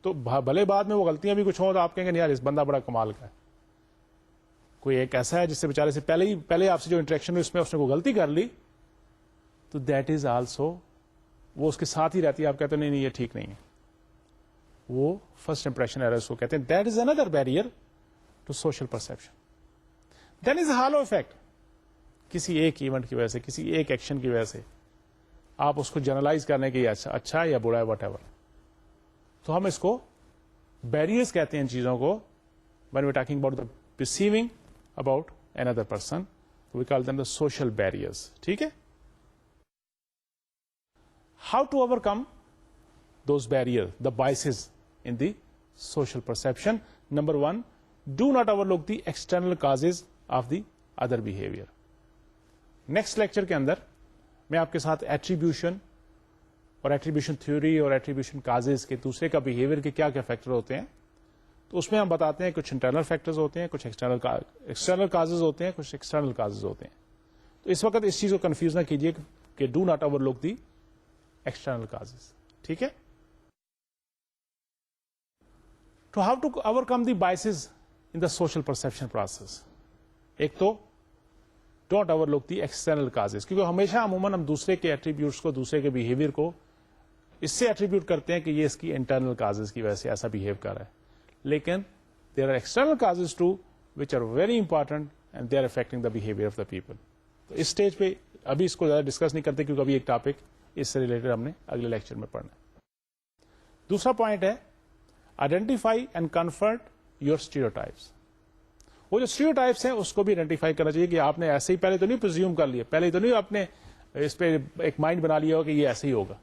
تو بھلے بعد میں وہ غلطیاں بھی کچھ ہوں تو آپ کہیں گے یار اس بندہ بڑا کمال کا ہے. کوئی ایک ایسا ہے جس سے بیچارے سے پہلے آپ سے جو انٹریکشن ہوئی اس میں اس نے کوئی غلطی کر لی, تو دیٹ از آلسو, وہ اس کے ساتھ ہی رہتی ہے, آپ کہتے ہیں نہیں یہ ٹھیک نہیں ہے. وہ فرسٹ امپریشن ایرر اس کو کہتے ہیں. That is another barrier to social perception. Then is a halo effect. کسی ایک ایونٹ کی وجہ سے, کسی ایک ایکشن کی وجہ سے آپ اس کو جنرلائز کرنے کے اچھا ہے یا برا ہے وٹ ایور. تو ہم اس کو بیریئرز کہتے ہیں ان چیزوں کو. when we're talking about the perceiving about another person, we call them the social barriers. ٹھیک ہے. How to overcome those barriers, the biases in the social perception? Number one, do not overlook the external causes of the other behavior. Next lecture کے اندر میں آپ کے ساتھ attribution اور attribution theory اور attribution causes کے دوسرے کا بہیویئر کے کیا کیا فیکٹر ہوتے ہیں, تو اس میں ہم بتاتے ہیں کچھ انٹرنل فیکٹرز ہوتے ہیں, کچھ ایکسٹرنل کازز ہوتے ہیں, کچھ ایکسٹرنل کازز ہوتے ہیں. تو اس وقت اس چیز کو کنفیوز نہ کیجیے کہ do not overlook the external causes. ٹھیک ہے. To how to overcome the biases in the social perception process. ایک تو don't overlook the external causes, کیونکہ ہمیشہ عموماً ہم دوسرے کے ایٹریبیوٹس کو, دوسرے کے بہیویئر کو اس سے ایٹریبیوٹ کرتے ہیں کہ یہ اس کی انٹرنل کازز کی وجہ سے ایسا بہیو کر رہا ہے. لیکن there are external causes to which are very important and they are affecting the behaviour of the people. تو اس اسٹیج پہ ابھی اس کو زیادہ ڈسکس نہیں کرتے, کیونکہ ابھی ایک ٹاپک اس سے ریلیٹڈ ہم نے اگلے لیکچر میں پڑھنا ہے. دوسرا پوائنٹ ہے آئیڈینٹیفائی اینڈ کنفرٹ یور اسٹیریوٹائپس. وہ جو اسٹیریوٹائپس ہیں اس کو بھی آئیڈینٹیفائی کرنا چاہیے کہ آپ نے ایسے ہی پہلے تو نہیں پرزیوم کر لیا, پہلے تو نہیں آپ نے اس پہ ایک مائنڈ بنا لیا ہو کہ یہ ایسے ہی ہوگا.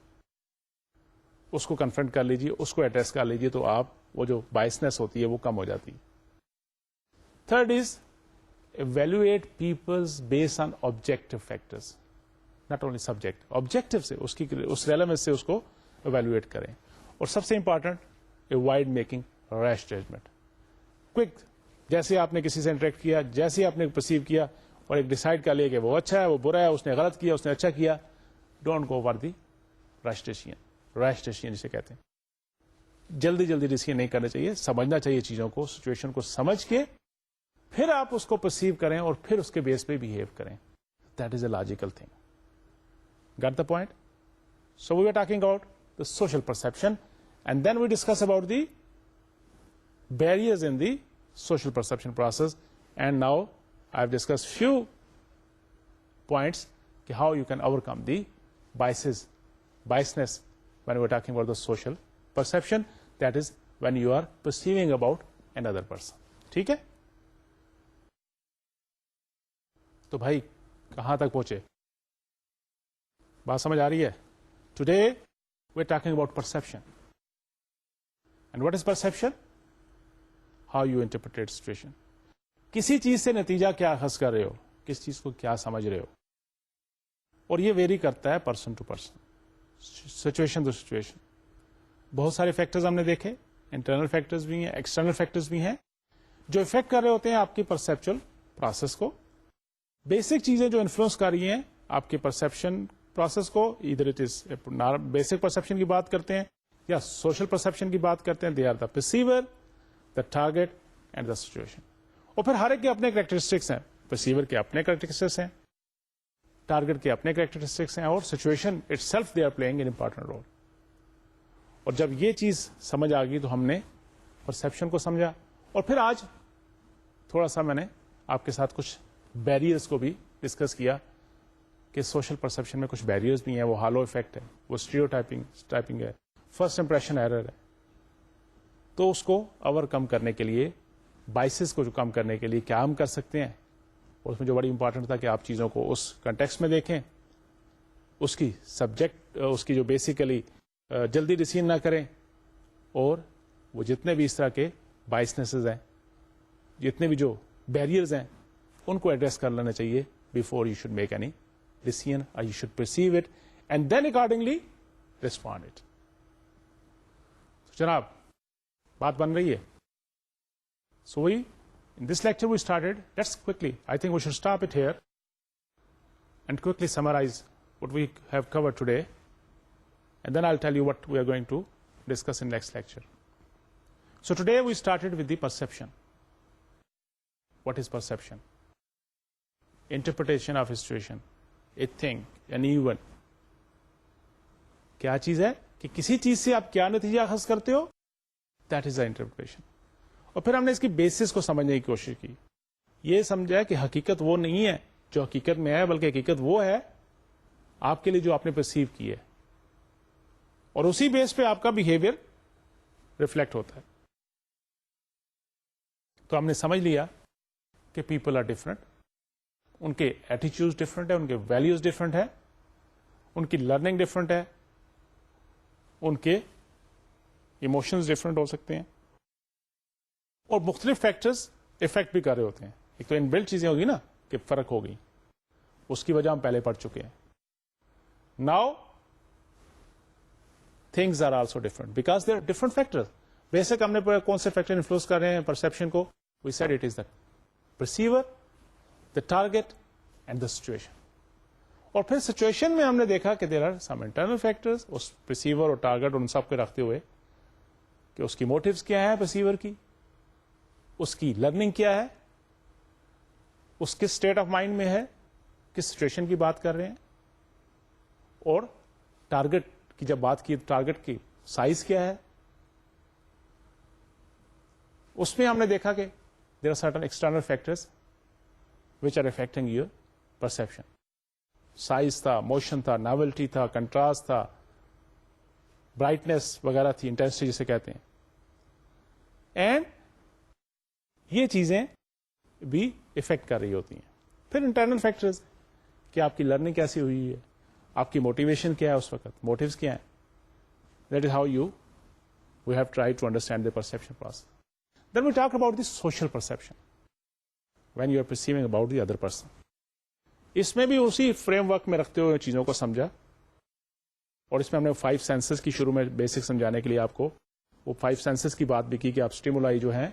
اس کو کنفرنٹ کر لیجیے, اس کو ایڈریس کر لیجیے, تو آپ وہ جو بائسنس ہوتی ہے وہ کم ہو جاتی ہے. Third is evaluate peoples base on objective factors, not only subject. Objective سے اس ریلیونس سے اس کو ایویلویٹ کریں. اور سب سے امپارٹنٹ اوائڈ میکنگ ریش ججمنٹ. کوئک, جیسے آپ نے کسی سے انٹریکٹ کیا, جیسے آپ نے پرسیو کیا اور ایک ڈیسائڈ کر لیا کہ وہ اچھا ہے, وہ برا ہے, اس نے غلط کیا, اس نے اچھا کیا, don't go for the rash decision. Rash decision جسے کہتے ہیں, جلدی جلدی ڈیسیژن نہیں کرنا چاہیے. سمجھنا چاہیے چیزوں کو, سچویشن کو سمجھ کے پھر آپ اس کو پرسیو کریں اور پھر اس کے بیس پہ بہیو کریں. That is a logical thing. Get the point. So we are talking about the social perception and then we discuss about the barriers in the social perception process, and now I've discussed few points how you can overcome the biasness when we're talking about the social perception, that is when you are perceiving about another person. ٹھیک ہے. تو بھائی کہاں تک پہنچے, بات سمجھ آ رہی ہے؟ Today we're talking about perception. And what is perception? How you interpret situation. کسی چیز سے نتیجہ کیا اخذ کر رہے ہو, کس چیز کو کیا سمجھ رہے ہو, اور یہ ویری کرتا ہے person to person, situation to situation. بہت سارے فیکٹرز ہم نے دیکھے, انٹرنل فیکٹرز بھی ہیں, ایکسٹرنل فیکٹرز بھی ہیں, جو افیکٹ کر رہے ہوتے ہیں آپ کی پرسپچل پروسیس کو. بیسک چیزیں جو انفلوئنس کر رہی ہیں آپ کے پرسپشن پروسیس کو, ادھر اٹ از بیسک پرسپشن کی بات کرتے ہیں یا سوشل پرسپشن کی بات کرتے ہیں. They are the perceiver, the target and the situation. اور پھر ہر ایک کے اپنے کریکٹرسٹکس ہیں. پرسیور کے اپنے کریکٹرسٹکس ہیں, ٹارگیٹ کے اپنے کریکٹرسٹکس ہیں, اور situation itself they are playing an important role. اور جب یہ چیز سمجھ آ گئی تو ہم نے پرسپشن کو سمجھا. اور پھر آج تھوڑا سا میں نے آپ کے ساتھ کچھ بیریئرز کو بھی ڈسکس کیا کہ سوشل پرسپشن میں کچھ بیریئرز بھی ہیں. وہ ہالو افیکٹ ہے, وہ اسٹیریوٹائپنگ ہے, فرسٹ امپریشن ایرر ہے. تو اس کو اوور کم کرنے کے لیے, بائسز کو جو کم کرنے کے لیے کیا ہم کر سکتے ہیں, اور اس میں جو بڑی امپورٹنٹ تھا کہ آپ چیزوں کو اس کنٹیکسٹ میں دیکھیں, اس کی سبجیکٹ, اس کی جو بیسیکلی جلدی ڈیسیژن نہ کریں, اور وہ جتنے بھی اس طرح کے بائسنسز ہیں, جتنے بھی جو بیریئرز ہیں, ان کو ایڈریس کر لینا چاہیے before you should make any decision, اور you should perceive it and then accordingly respond it. جناب بات بن رہی ہے. So in this lecture we started, let's quickly, I think we should stop it here and quickly summarize what we have covered today, and then I'll tell you what we are going to discuss in next lecture. So today we started with the perception. What is perception? Interpretation of a situation, a thing, an event. کیا چیز ہے کہ کسی چیز سے آپ کیا نتیجہ اخذ کرتے ہو, that is the interpretation. اور پھر ہم نے اس کی بیسس کو سمجھنے کی کوشش کی. یہ سمجھا کہ حقیقت وہ نہیں ہے جو حقیقت میں ہے، بلکہ حقیقت وہ ہے آپ کے لیے جو آپ نے پرسیو کی ہے، اور اسی بیس پہ آپ کا بہیویئر ریفلیکٹ ہوتا ہے. تو ہم نے سمجھ لیا کہ پیپل آر ڈفرنٹ، ان کے ایٹیچیوڈ ڈفرنٹ ہے، ان کے ویلیوز ڈفرنٹ ہے، ان کی لرننگ ڈفرنٹ ہے، ان کے ایموشنز ڈفرنٹ ہو سکتے ہیں، اور مختلف فیکٹرز افیکٹ بھی کر رہے ہوتے ہیں. ایک تو ان بلٹ چیزیں ہوگی نا کہ فرق ہو گئی، اس کی وجہ ہم پہلے پڑھ چکے ہیں. Now things are also different because they are different factors. Basic ہم نے کون سے فیکٹر انفلوئنس کر رہے ہیں پرسپشن کو؟ We said it is the perceiver, the target and the situation. اور پھر سچویشن میں ہم نے دیکھا کہ there are some internal factors, اس پرسیور اور ٹارگیٹ ان سب کے رکھتے ہوئے کہ اس کی موٹیوز کیا ہے پرسیور کی، اس کی لرننگ کیا ہے، اس کس اسٹیٹ آف مائنڈ میں ہے، کس سچویشن کی بات کر رہے ہیں، اور ٹارگیٹ کی جب بات کی ٹارگیٹ کی سائز کیا ہے. اس میں ہم نے دیکھا کہ there are certain external factors which are affecting your perception. Size تھا، موشن تھا، ناولٹی تھا، کنٹراسٹ تھا، برائٹنس وغیرہ تھی، انٹینسٹی جسے کہتے ہیں. اینڈ یہ چیزیں بھی افیکٹ کر رہی ہوتی ہیں. پھر انٹرنل فیکٹرز کہ آپ کی لرننگ کیسی ہوئی ہے، آپ کی موٹیویشن کیا ہے اس وقت، موٹیوز کیا ہیں. That is how we have try to understand the perception process. Then we talk about the social perception when you are perceiving about the other person. اس میں بھی اسی فریم ورک میں رکھتے ہوئے چیزوں کو سمجھا، اور اس میں ہم نے 5 سینسز کی شروع میں بیسک سمجھانے کے لیے آپ کو وہ 5 سینسز کی بات بھی کی کہ آپ اسٹیمولائی جو ہیں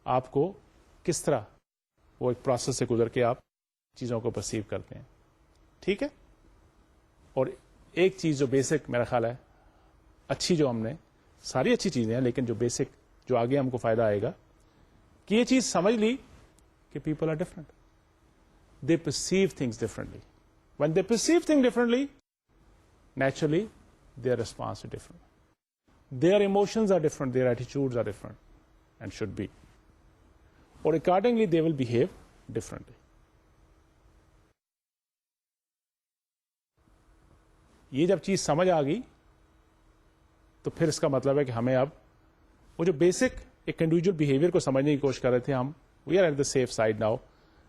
آپ کو کس طرح وہ ایک پروسیس سے گزر کے آپ چیزوں کو پرسیو کرتے ہیں. ٹھیک ہے. اور ایک چیز جو بیسک میرا خیال ہے اچھی، جو ہم نے ساری اچھی چیزیں ہیں لیکن جو بیسک جو آگے ہم کو فائدہ آئے گا کہ یہ چیز سمجھ لی کہ people are different, they perceive things differently. When they perceive thing differently naturally their response is different, their emotions are different, their attitudes are different and should be, اور accordingly they will behave differently. یہ جب چیز سمجھ آ گئی تو پھر اس کا مطلب ہے کہ ہمیں اب وہ جو بیسک ایک انڈیویجل بہیویئر کو سمجھنے کی کوشش کر رہے تھے ہم، we are at the safe side now,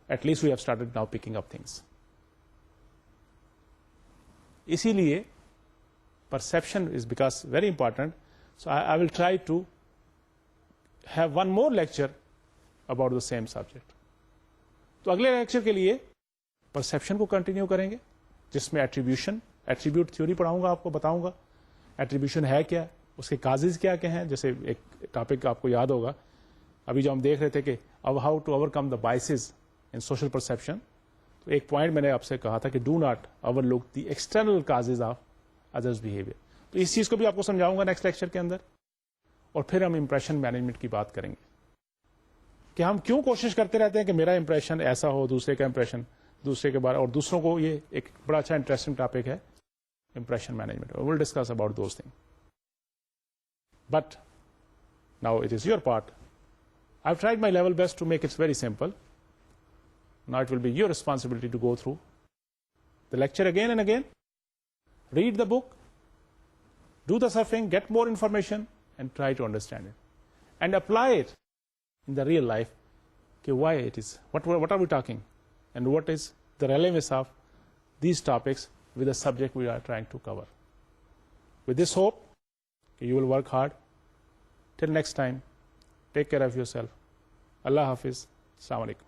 at least we have started now picking up things. اسی لیے perception is because very important. So I will try to have one more lecture about the same subject. تو اگلے lecture کے لیے perception کو continue کریں گے، جس میں ایٹریبیوٹ تھیوری پڑھاؤں گا، آپ کو بتاؤں گا ایٹریبیوشن ہے کیا، اس کے کازز کیا کیا ہیں. جیسے ایک ٹاپک آپ کو یاد ہوگا ابھی جو ہم دیکھ رہے تھے کہ اب how to overcome the biases in social perception. تو ایک پوائنٹ میں نے آپ سے کہا تھا کہ do not overlook the external causes of others behaviour. تو اس چیز کو بھی آپ کو سمجھاؤں گا نیکسٹ لیکچر کے اندر. اور پھر ہم امپریشن مینجمنٹ کی بات کریں گے کہ ہم کیوں کوشش کرتے رہتے ہیں کہ میرا امپریشن ایسا ہو، دوسرے کا امپریشن دوسرے کے بارے، اور دوسروں کو. یہ ایک بڑا اچھا انٹرسٹنگ ٹاپک ہے impression management. Will discuss about those thing. But now it is your part. I've tried my level best to make it very simple. Now it will be your responsibility to go through the lecture again and again, read the book, do the surfing, get more information, and try to understand it. And apply it in the real life. Okay, why it is, what are we talking? And what is the relevance of these topics with the subject we are trying to cover? With this hope, you will work hard. Till next time, take care of yourself. Allah Hafiz. Assalamu alaikum.